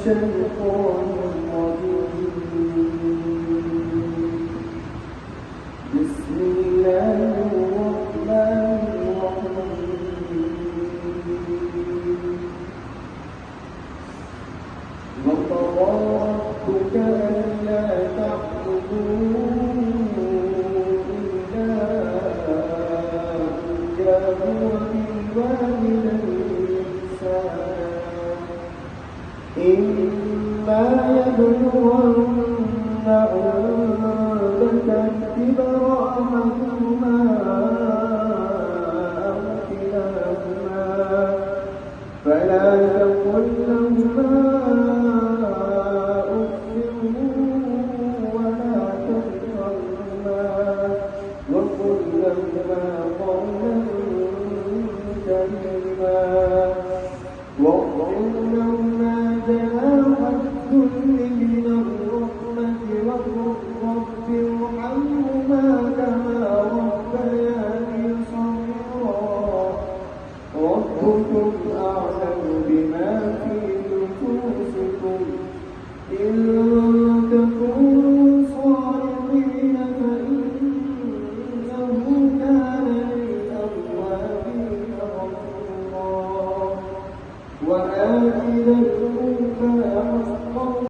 الشيطان الرجيم. بسم الله الرحمن الرحيم. وقضى ربك ألا تعبدوا إلا إياه وبالوالدين إحسانا إما يبلغن عندك الكبر أحدهما أو كلاهما فلا تقل